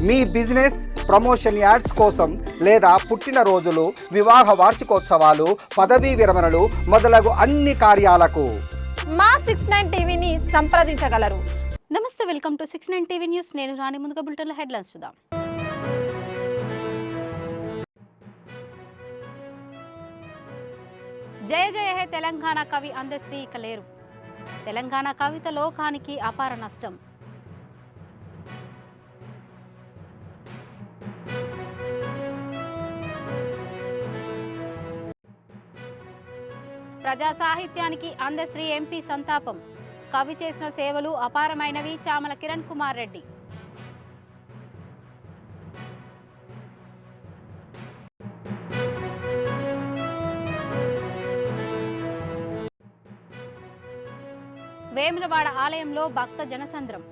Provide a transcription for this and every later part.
మీ business promotion ads కోసం లేదా పుట్టినరోజులు, వివాహ వార్షికోత్సవాలు, పదవీ విరమణలు మొదలగు అన్ని కార్యాలకు మా 69 టీవీని సంప్రదించగలరు. నమస్తే, వెల్కమ్ టు 69 టీవీ న్యూస్. నేను రాణి. ముందుగా బులెటిన్ల హెడ్లైన్స్ చూద్దాం. జయ జయ హే తెలంగాణ కవి అందశ్రీ ఇక లేరు. తెలంగాణ కవిత లోకానికి అపార నష్టం. ప్రజా సాహిత్యానికి అందశ్రీ ఎంపీ సంతాపం. కవి చేసిన సేవలు అపారమైనవి. చామల కిరణ్ కుమార్ రెడ్డి. వేములవాడ ఆలయంలో భక్త జనసంద్రం.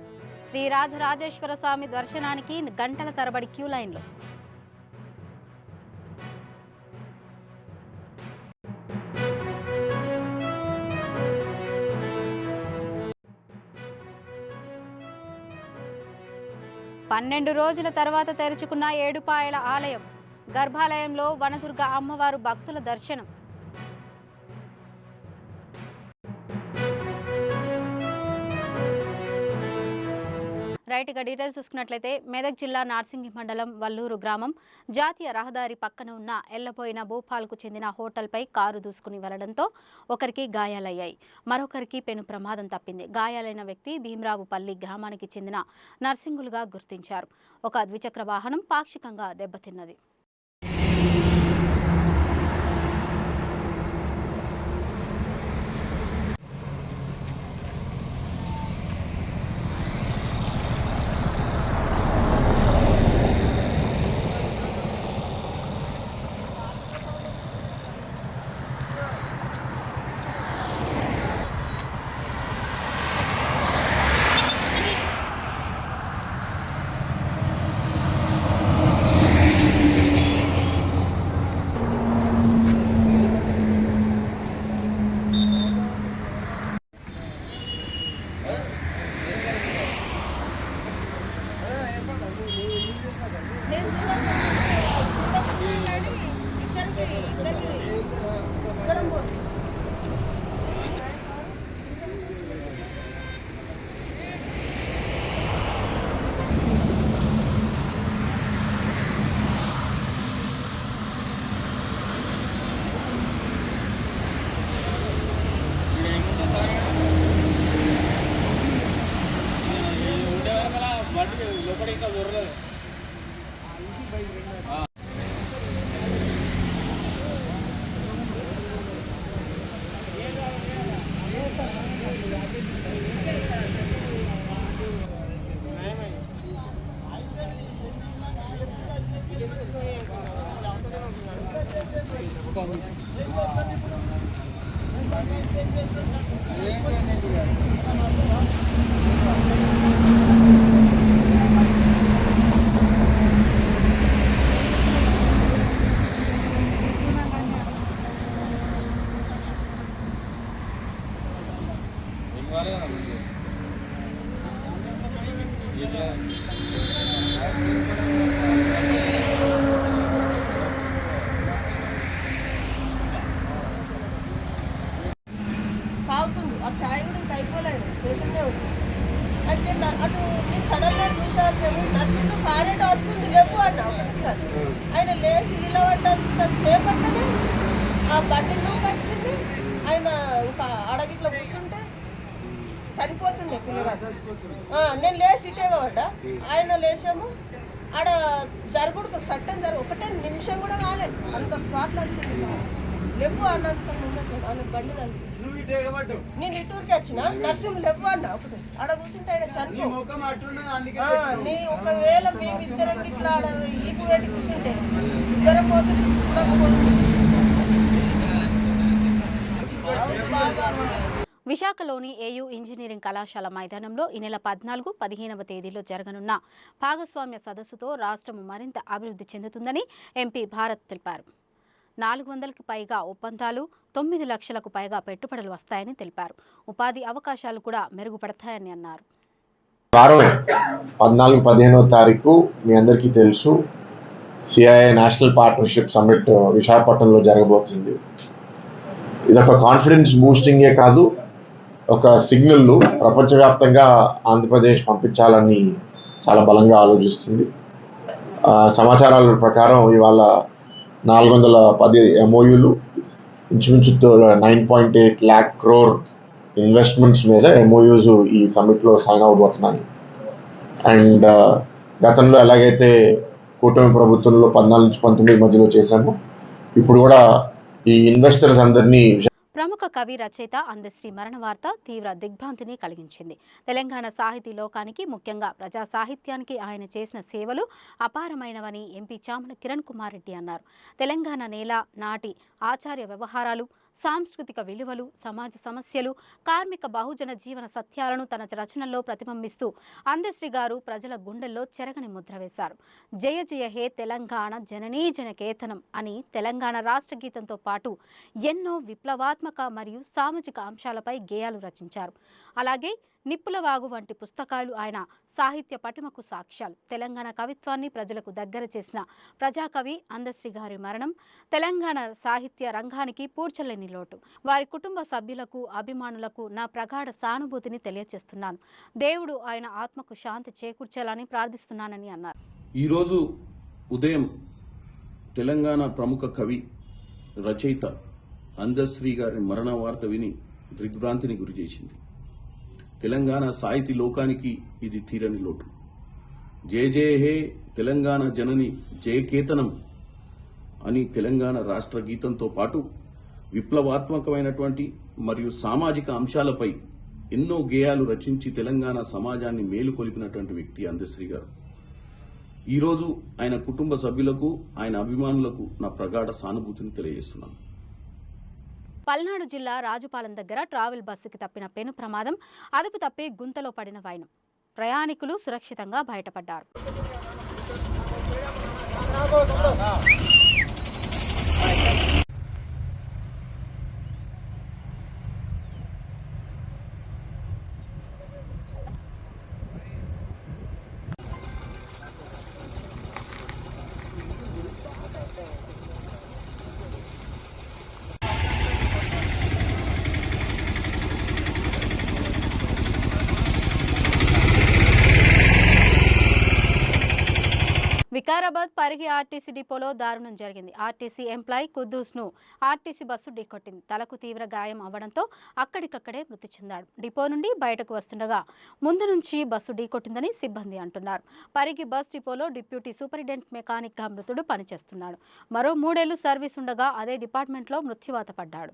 శ్రీ రాజరాజేశ్వర స్వామి దర్శనానికి గంటల తరబడి క్యూ లైన్లు. పన్నెండు రోజుల తర్వాత తెరుచుకున్న ఏడుపాయల ఆలయం. గర్భాలయంలో వనదుర్గ అమ్మవారు భక్తుల దర్శనం. రైట్గా డీటెయిల్స్ చూసుకున్నట్లయితే మెదక్ జిల్లా నార్సింగి మండలం వల్లూరు గ్రామం జాతీయ రహదారి పక్కన ఉన్న ఎల్లపోయిన భూపాల్కు చెందిన హోటల్పై కారు దూసుకుని వెళ్లడంతో ఒకరికి గాయాలయ్యాయి. మరొకరికి పెను ప్రమాదం తప్పింది. గాయాలైన వ్యక్తి భీమరావుపల్లి గ్రామానికి చెందిన నర్సింగులుగా గుర్తించారు. ఒక ద్విచక్ర వాహనం పాక్షికంగా దెబ్బతిన్నది. తాగుతుండు ఆ ఛాయ్ కూడా ఇంకా అయిపోలేదు, చేతుల్లో అంటే అటు నేను సడన్గా చూసాను. మేము నర్సింగ్ కారెట్ వస్తుంది లేవు అన్న ఒకసారి ఆయన లేచి నిలబడ్డంత సేపు అన్నది ఆ బండి నూకు వచ్చింది. ఆయన ఒక అడగిట్లో కూర్చుంటే చనిపోతుండే పిల్లగాడు. నేను లేచి ఇటే పడ్డా, ఆయన లేచాము. ఆడ జరుగుడు సట్టం ఒకటే నిమిషం కూడా కాలేదు, అంత స్పాట్లో వచ్చింది. లేవు అన్నంత ఆయన బండి నలిగి నేను ఇటూరికి వచ్చిన నర్సింగ్ లేవు అన్న ఒకటి ఆడ కూర్చుంటే ఆయన చనిపో. నీ ఒకవేళ మేమిద్దరం ఇట్లా ఆడ ఈపు పెట్టి కూర్చుంటే ఇద్దరం పోతే విశాఖలోని ఏయూ ఇంజనీరింగ్ కళాశాల మైదానంలో ఈ నెల 14, 15వ తేదీలో జరగనున్న భాగస్వామ్య సదస్సుతో రాష్ట్రం మరింత అభివృద్ధి చెందుతుందని ఎంపీ భారత్ తెలిపారు. 400కి పైగా ఒప్పందాలు, 9 లక్షలకు పైగా పెట్టుబడులు వస్తాయని తెలిపారు. ఉపాధి అవకాశాలు కూడా మెరుగుపడతాయని అన్నారు. వారం 14-15వ తారీఖు మీ అందరికీ తెలుసు సిఐఐ నేషనల్ పార్ట్నర్షిప్ సమ్మిట్ విశాఖపట్నంలో జరగబోతుంది. ఇదొక కాన్ఫిడెన్స్ బూస్టింగే కాదు, ఒక సిగ్నల్ ప్రపంచవ్యాప్తంగా ఆంధ్రప్రదేశ్ పంపించాలని చాలా బలంగా ఆలోచిస్తుంది. సమాచారాల ప్రకారం ఇవాళ 410 MOUలు, ఇంచుమించు 9.8 lakh crore ఇన్వెస్ట్మెంట్స్ మీద MOUs ఈ సమ్మిట్లో సైన్ అవ్వబోతున్నాయి. అండ్ గతంలో ఎలాగైతే కూటమి ప్రభుత్వంలో 14-19 మధ్యలో చేశామో, ఇప్పుడు కూడా ఈ ఇన్వెస్టర్స్ అందరినీ. ప్రముఖ కవి రచయిత అందశ్రీ మరణ వార్త తీవ్ర దిగ్భ్రాంతిని కలిగించింది. తెలంగాణ సాహితీ లోకానికి, ముఖ్యంగా ప్రజా సాహిత్యానికి ఆయన చేసిన సేవలు అపారమైనవని ఎంపీ చామల కిరణ్ కుమార్ రెడ్డి అన్నారు. తెలంగాణ నేల నాటి ఆచార్య వ్యవహారాలు, సాంస్కృతిక విలువలు, సమాజ సమస్యలు, కార్మిక బహుజన జీవన సత్యాలను తన రచనల్లో ప్రతిబింబిస్తూ అందశ్రీ గారు ప్రజల గుండెల్లో చెరగని ముద్ర వేశారు. జయ జయ హే తెలంగాణ జననీ జనకేతనం అని తెలంగాణ రాష్ట్ర గీతంతో పాటు ఎన్నో విప్లవాత్మక మరియు సామాజిక అంశాలపై గేయాలు రచించారు. అలాగే నిప్పులవాగు వంటి పుస్తకాలు ఆయన సాహిత్య పటిమకు సాక్ష్యాలు. తెలంగాణ కవిత్వాన్ని ప్రజలకు దగ్గర చేసిన ప్రజాకవి అందశ్రీ గారి మరణం తెలంగాణ సాహిత్య రంగానికి పూడ్చలేని లోటు. వారి కుటుంబ సభ్యులకు, అభిమానులకు నా ప్రగాఢ సానుభూతిని తెలియజేస్తున్నాను. దేవుడు ఆయన ఆత్మకు శాంతి చేకూర్చాలని ప్రార్థిస్తున్నానని అన్నారు. ఈరోజు ఉదయం తెలంగాణ ప్రముఖ కవి రచయిత అందశ్రీ గారి మరణ వార్త విని దిగ్భ్రాంతిని గురిచేసింది. తెలంగాణ సాహితీ లోకానికి ఇది తీరని లోటు. జయ జయ హే తెలంగాణ జనని జయకేతనం అని తెలంగాణ రాష్ట్ర గీతంతో పాటు విప్లవాత్మకమైనటువంటి మరియు సామాజిక అంశాలపై ఎన్నో గేయాలు రచించి తెలంగాణ సమాజాన్ని మేలుకొలిపినటువంటి వ్యక్తి అందశ్రీ గారు. ఈరోజు ఆయన కుటుంబ సభ్యులకు, ఆయన అభిమానులకు నా ప్రగాఢ సానుభూతిని తెలియజేస్తున్నాను. పల్నాడు జిల్లా రాజుపాలెం దగ్గర ట్రావెల్ బస్సుకి తప్పిన పెను ప్రమాదం, అదుపు తప్పి గుంతలో పడిన వైనం. ప్రయాణికులు సురక్షితంగా బయటపడ్డారు. వికారాబాద్ పరిగి ఆర్టీసీ డిపోలో దారుణం జరిగింది. ఆర్టీసీ ఎంప్లాయీ కుద్దూస్ను ఆర్టీసీ బస్సు ఢీకొట్టింది. తలకు తీవ్ర గాయం అవ్వడంతో అక్కడికక్కడే మృతి చెందాడు. డిపో నుండి బయటకు వస్తుండగా ముందు నుంచి బస్సు ఢీకొట్టిందని సిబ్బంది అంటున్నారు. పరిగి బస్ డిపోలో డిప్యూటీ సూపరింటెండెంట్ మెకానిక్గా మృతుడు పనిచేస్తున్నాడు. మరో 3 ఏళ్లు సర్వీస్ ఉండగా అదే డిపార్ట్మెంట్లో మృత్యువాత పడ్డాడు.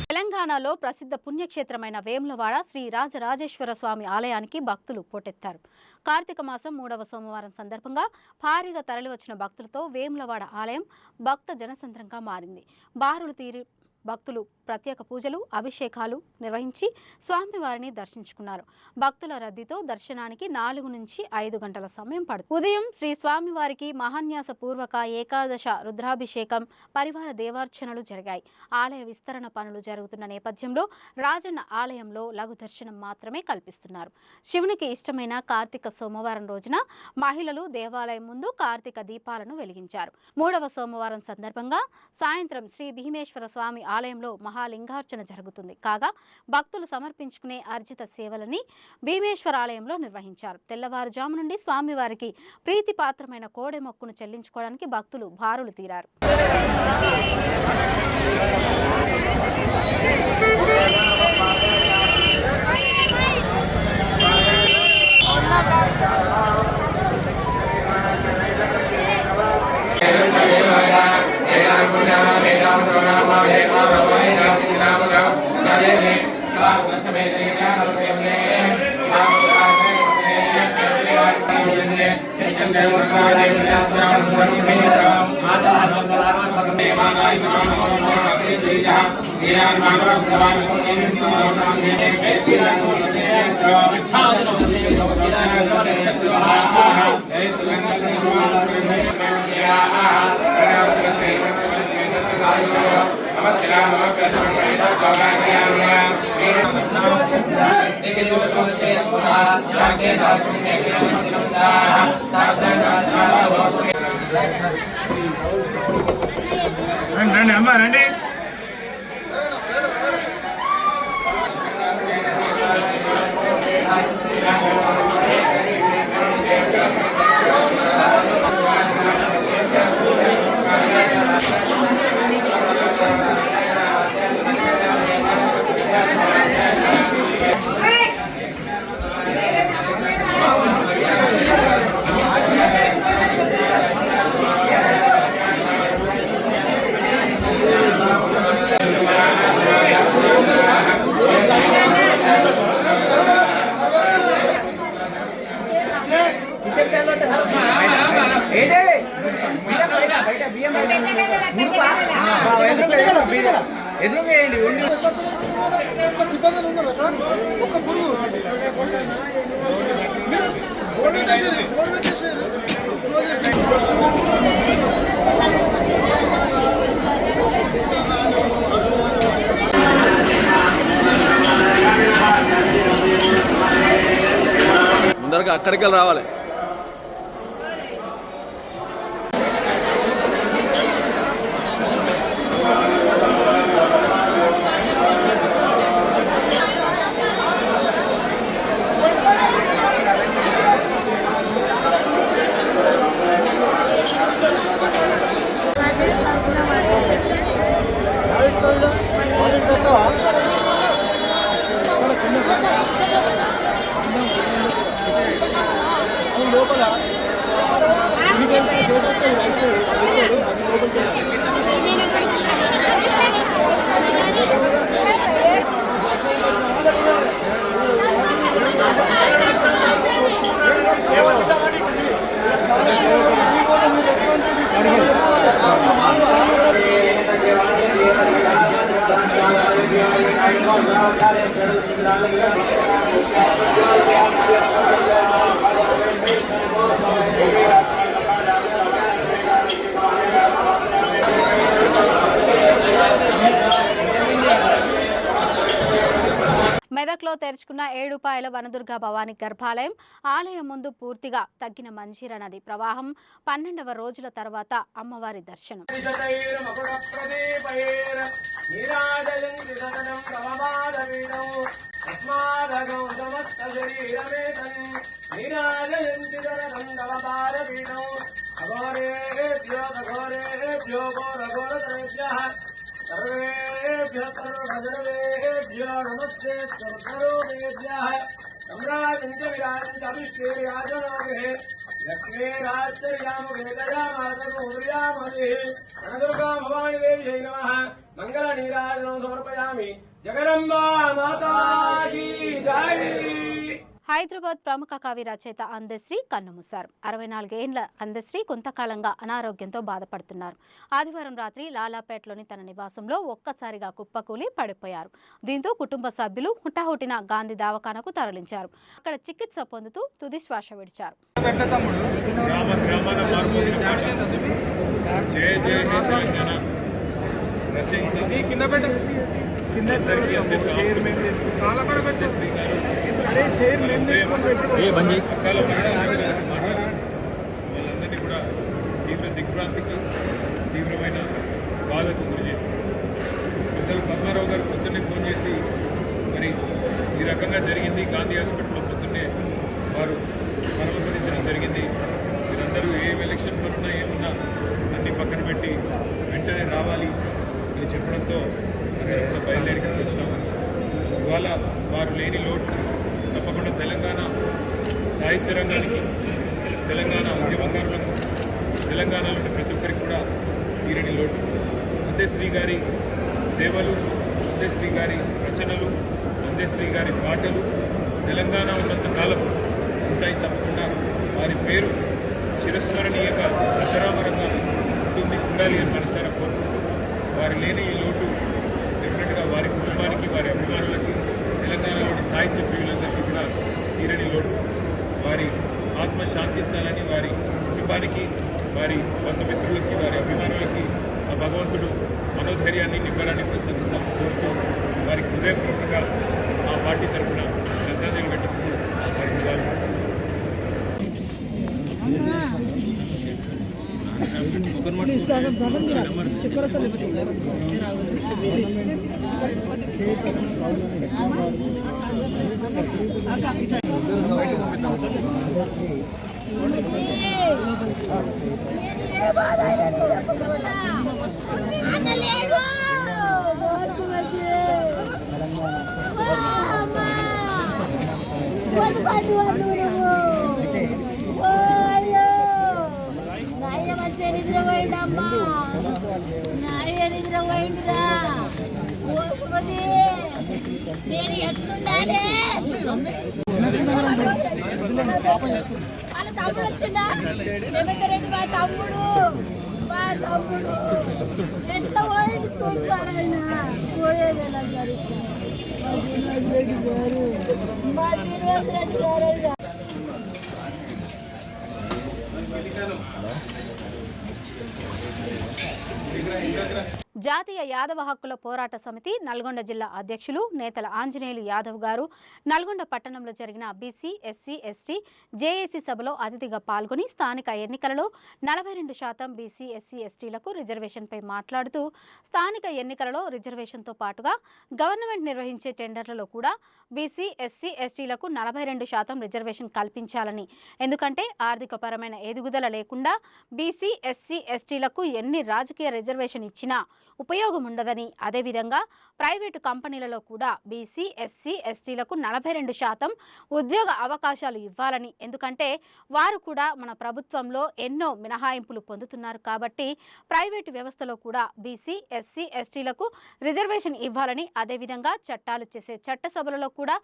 తెలంగాణలో ప్రసిద్ధ పుణ్యక్షేత్రమైన వేములవాడ శ్రీ రాజరాజేశ్వర స్వామి ఆలయానికి భక్తులు పోటెత్తారు. కార్తీక మాసం 3వ సోమవారం సందర్భంగా భారీగా తరలివచ్చిన భక్తులతో వేములవాడ ఆలయం భక్త జనసంద్రంగా మారింది. బారులు తీరి భక్తులు ప్రత్యేక పూజలు, అభిషేకాలు నిర్వహించి స్వామివారిని దర్శించుకున్నారు. భక్తుల రద్దీతో దర్శనానికి 4 నుంచి 5 గంటల సమయం పడుతుంది. ఉదయం శ్రీ స్వామివారికి మహాన్యాస పూర్వక ఏకాదశ రుద్రాభిషేకం, పరివార దేవార్చనలు జరిగాయి. ఆలయ విస్తరణ పనులు జరుగుతున్న నేపథ్యంలో రాజన్న ఆలయంలో లఘు దర్శనం మాత్రమే కల్పిస్తున్నారు. శివునికి ఇష్టమైన కార్తీక సోమవారం రోజున మహిళలు దేవాలయం ముందు కార్తీక దీపాలను వెలిగించారు. 3వ సోమవారం సందర్భంగా సాయంత్రం శ్రీ భీమేశ్వర స్వామి ఆలయంలో మహాలింగార్చన జరుగుతుంది. కాగా భక్తులు సమర్పించుకునే అర్జిత సేవలని భీమేశ్వర ఆలయంలో నిర్వహించారు. తెల్లవారుజాము నుండి స్వామివారికి ప్రీతిపాత్రమైన కోడె మొక్కును చెల్లించుకోవడానికి భక్తులు బారులు తీరారు. రండి అమ్మా రండి. ముందరగా అక్కడికి రావాలి. మెదక్లో తెరుచుకున్న 7 పాయల వనదుర్గ భవానీ గర్భాలయం ఆలయం ముందు పూర్తిగా తగ్గిన మంజీర నది ప్రవాహం 12వ రోజుల తర్వాత అమ్మవారి దర్శనం. మంగళ నీరాజనం సమర్పయామి. జగదంబా మాతా కీ జై. హైదరాబాద్ ప్రముఖ కవి రచయిత అందశ్రీ కన్నుమూశారు. 64 ఏళ్ల అందశ్రీ కొంతకాలంగా అనారోగ్యంతో బాధపడుతున్నారు. ఆదివారం రాత్రి లాలాపేటలోని తన నివాసంలో ఒక్కసారిగా కుప్పకూలి పడిపోయారు. దీంతో కుటుంబ సభ్యులు హుటాహుటిన గాంధీ దవాఖానకు తరలించారు. అక్కడ చికిత్స పొందుతూ తుది శ్వాస విడిచారు. వాళ్ళందరినీ కూడా తీవ్ర దిగ్భ్రాంతికి తీవ్రమైన బాధకు గురి చేసింది. పెద్దలు పద్మారావు గారు పొద్దున్నే ఫోన్ చేసి మరి ఈ రకంగా జరిగింది, గాంధీ హాస్పిటల్లో పొద్దున్నే వారు పరామర్శించడం జరిగింది. మీరందరూ ఏ ఎలక్షన్ పనున్నా ఏమున్నా అన్ని పక్కన పెట్టి వెంటనే రావాలి అని చెప్పడంతో అక్కడ కూడా బయలుదేరికి వచ్చినాము. ఇవాళ వారు లేని లోటు తప్పకుండా తెలంగాణ సాహిత్య రంగానికి, తెలంగాణ ఉద్యమకారులకు, తెలంగాణలోని ప్రతి ఒక్కరికి కూడా తీరని లోటు. అందశ్రీ గారి సేవలు, అందశ్రీ గారి రచనలు, అందశ్రీ గారి పాటలు తెలంగాణ ఉన్నంత కాలం ఉంటాయి. తప్పకుండా వారి పేరు చిరస్మరణీయంగా అజరామరంగా ఉంటుంది, ఉండాలి అని మనసారా కోరుకుంటున్నాను. వారు లేని ఈ లోటు డెఫినెట్గా వారి కుటుంబానికి, వారి అభిమానులకి, తెలంగాణలోని సాహిత్య ప్రియులందరికీ కూడా తీరని లోటు. వారి ఆత్మ శాంతించాలని, వారి కుటుంబానికి, వారి బంధుమిత్రులకి, వారి అభిమానులకి ఆ భగవంతుడు మనోధైర్యాన్ని నింపాలని ప్రశంసించాలని కోరుతూ వారికి హృదయపూర్వకంగా ఆ పార్టీ తరఫున శ్రద్ధాంజలి ఘటిస్తూ వారి నివాళులు అర్పిస్తున్నాను. నేను ఎట్లుండాలి వాళ్ళ తమ్ముడు వచ్చిందా రేవంత్ మా తమ్ముడు ఎట్లా పోయించుకుంటారైనా పోయేది ఎలా జరుగుతుంది మా శ్రీనివాస్ రెడ్డి గారు. జాతీయ యాదవ హక్కుల పోరాట సమితి నల్గొండ జిల్లా అధ్యక్షులు నేతల ఆంజనేయులు యాదవ్ గారు నల్గొండ పట్టణంలో జరిగిన బీసీ, ఎస్సీ, ఎస్టీ జేఏసీ సభలో అతిథిగా పాల్గొని స్థానిక ఎన్నికలలో 42% బీసీ, ఎస్సీ, ఎస్టీలకు రిజర్వేషన్పై మాట్లాడుతూ స్థానిక ఎన్నికలలో రిజర్వేషన్తో పాటుగా గవర్నమెంట్ నిర్వహించే టెండర్లలో కూడా బీసీ, ఎస్సీ, ఎస్టీలకు 42% రిజర్వేషన్ కల్పించాలని, ఎందుకంటే ఆర్థికపరమైన ఎదుగుదల లేకుండా బీసీ, ఎస్సీ, ఎస్టీలకు ఎన్ని రాజకీయ రిజర్వేషన్ ఇచ్చినా ఉపయోగం ఉండదని, అదేవిధంగా ప్రైవేటు కంపెనీలలో కూడా బీసీ, ఎస్సీ, ఎస్టీలకు 42% ఉద్యోగ అవకాశాలు ఇవ్వాలని, ఎందుకంటే వారు కూడా మన ప్రభుత్వంలో ఎన్నో మినహాయింపులు పొందుతున్నారు కాబట్టి ప్రైవేటు వ్యవస్థలో కూడా బీసీ, ఎస్సీ, ఎస్టీలకు రిజర్వేషన్ ఇవ్వాలని, అదేవిధంగా చట్టాలు చేసే చట్టసభలలో కూడా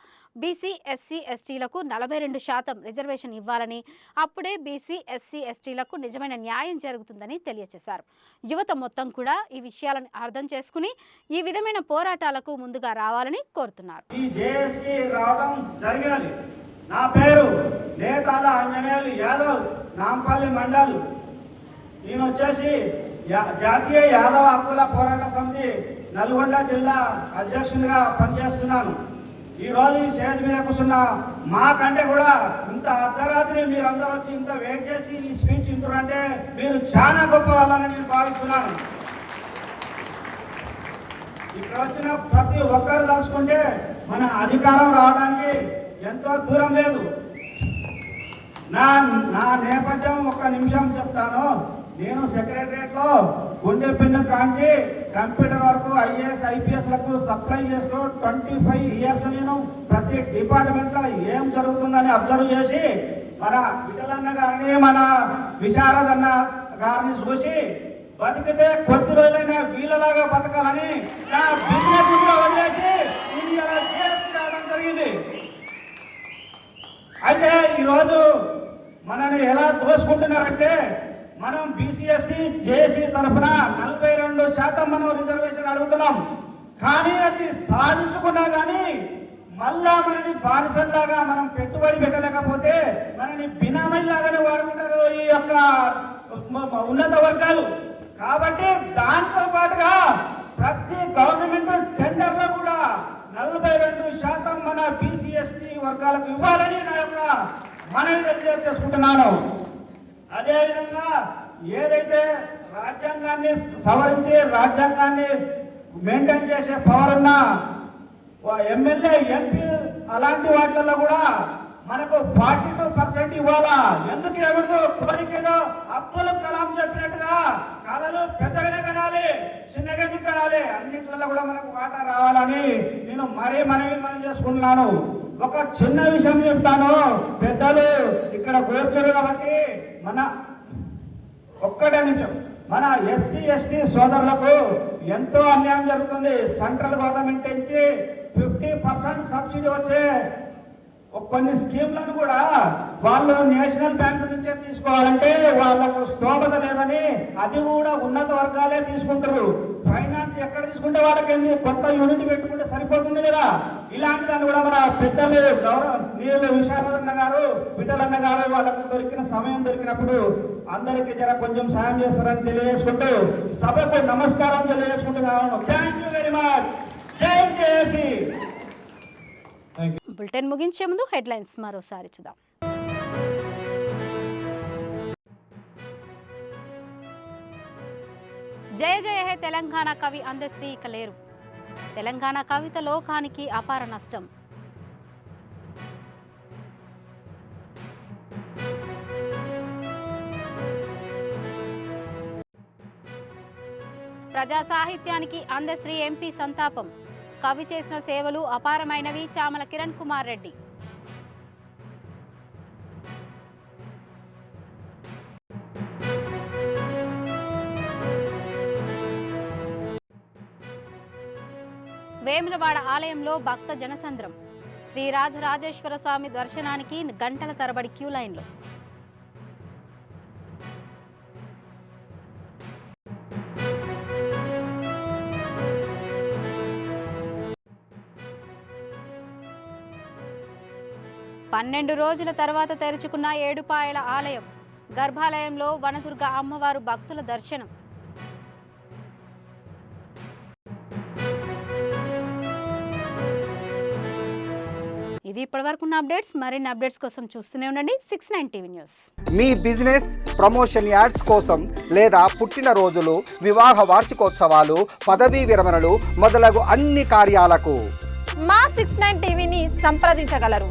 బీసీ, ఎస్సీ, ఎస్టీలకు 42% రిజర్వేషన్ ఇవ్వాలని, అప్పుడే బీసీ, ఎస్సీ, ఎస్టీలకు నిజమైన న్యాయం జరుగుతుందని తెలియజేశారు. యువత మొత్తం కూడా ఈ విషయాలను అర్థం చేసుకుని ఈ విధమైన పోరాటాలకు ముందుగా రావాలని కోరుతున్నారు. ఈ జేఎస్కి రావడం జరిగినది. నా పేరు నేతాల ఆంజనేయులు యాదవ్, నాంపల్లి మండల్. నేను వచ్చేసి జాతీయ యాదవ హక్కుల పోరాట సమితి నల్గొండ జిల్లా అధ్యక్షునిగా పనిచేస్తున్నాను. ఈ రోజు ఈ స్టేజ్ మీద కూర్చున్న మాకంటే కూడా ఇంత అర్ధరాత్రి మీరందరూ వచ్చి ఇంత వెయిట్ చేసి ఈ స్పీచ్ వింటున్నారంటే మీరు చాలా గొప్ప వాళ్ళని నేను భావిస్తున్నాను. ఇక్కడ వచ్చిన ప్రతి ఒక్కరు తలుచుకుంటే మన అధికారం రావడానికి ఎంతో దూరం లేదు. నా నేపథ్యం ఒక్క నిమిషం చెప్తాను. నేను సెక్రటరియట్లో గుండె పిన్ను కాంచి కంప్యూటర్ వరకు ఐఏఎస్, ఐపీఎస్లకు సప్లై చేస్తూ 25 ఇయర్స్ నేను ప్రతి డిపార్ట్మెంట్లో ఏం జరుగుతుందని అబ్జర్వ్ చేసి మన విఠలన్న గారిని, మన విశారదన్న గారిని చూసి బతికితే కొద్ది రోజులైనా వీళ్ళలాగా బతకాలని నా బిజినెస్ కూడా వదిలేసి ఇండియాలో చేయడం జరిగింది. అయితే ఈరోజు మనల్ని ఎలా దోసుకుంటున్నారంటే, మనం బీసీ, ఎస్టీ, జేఏసీ తరఫున 42% మనం రిజర్వేషన్ అడుగుతున్నాం. కానీ అది సాధించుకున్నా కానీ మళ్ళా మనని బానిసల్లాగా మనం పెట్టుబడి పెట్టలేకపోతే మనని బినామీలాగానే వాడుకుంటారు ఈ యొక్క ఉన్నత వర్గాలు. కాబట్టి దానితో పాటుగా ప్రతి గవర్నమెంట్ టెండర్లో కూడా 42% మన బీసీ, ఎస్టీ వర్గాలకు ఇవ్వాలని నా యొక్క మనవి తెలియజేసుకుంటున్నాను. అదేవిధంగా ఏదైతే రాజ్యాంగాన్ని సవరించి రాజ్యాంగాన్ని మెయింటైన్ చేసే పవర్ ఉన్న ఎమ్మెల్యే, ఎంపీ అలాంటి వాటిల్లో కూడా మనకు 42% ఇవ్వాలా. ఎందుకు ఇవ్వకూడదు? కోరికేదో అబ్దుల్ కలాం చెప్పినట్టుగా కళలు పెద్దగానే కనాలి, చిన్నగా ఎందుకు కనాలి, అన్నింటిలో కూడా మనకు వాటా రావాలని నేను మనవి చేసుకుంటున్నాను. ఒక చిన్న విషయం చెప్తాను. పెద్దలు ఇక్కడ కూర్చోరు కాబట్టి ఒక్కటే నిమిషం. మన ఎస్సీ, ఎస్టీ సోదరులకు ఎంతో అన్యాయం జరుగుతుంది. సెంట్రల్ గవర్నమెంట్ నుంచి 50% సబ్సిడీ వచ్చే కొన్ని స్కీమ్లను కూడా వాళ్ళు నేషనల్ బ్యాంక్ నుంచే తీసుకోవాలంటే వాళ్ళకు స్తోమత లేదని అది కూడా ఉన్నత వర్గాలే తీసుకుంటారు. ఫైనాన్స్ ఎక్కడ తీసుకుంటే వాళ్ళకి కొత్త యూనిట్ పెట్టుకుంటే సరిపోతుంది కదా. ఇలాంటి దాన్ని కూడా మన పెద్దలు నీళ్ళు విశాలన్న గారు, విఠలన్న గారు వాళ్ళకు దొరికిన సమయం దొరికినప్పుడు అందరికీ జర కొంచెం సాయం చేస్తారని తెలియజేసుకుంటూ సభకు నమస్కారం తెలియజేసుకుంటున్నాను. Thank you very much. జై జేఏసీ. బులెటిన్ ముగించే ముందు హెడ్లైన్స్ మరోసారి చూద్దాం. జయ జయ హే తెలంగాణ కవి అందశ్రీ ఇక లేరు. తెలంగాణ కవిత లోకానికి అపార నష్టం. ప్రజా సాహిత్యానికి అందశ్రీ ఎంపీ సంతాపం. కవి చేసిన సేవలు అపారమైనవి. చామల కిరణ్ కుమార్ రెడ్డి. వేములవాడ ఆలయంలో భక్త జనసంద్రం. శ్రీ రాజరాజేశ్వర స్వామి దర్శనానికి గంటల తరబడి క్యూ లైన్లు. పన్నెండు రోజుల తర్వాత తెరుచుకున్న ఏడుపాయల ఆలయం. గర్భాలయంలో వనదుర్గ అమ్మవారు భక్తుల దర్శనం. ఇవి ఇప్పటివరకు ఉన్న అప్డేట్స్. మరిన్ని అప్డేట్స్ కోసం చూస్తూనే ఉండండి 69 టీవీ న్యూస్. మీ బిజినెస్ ప్రమోషన్ యాడ్స్ కోసం లేదా పుట్టినరోజులు, వివాహ వార్షికోత్సవాలు, పదవీ విరమణలు మొదలగు అన్ని కార్యాలకు మా 69 టీవీని సంప్రదించగలరు.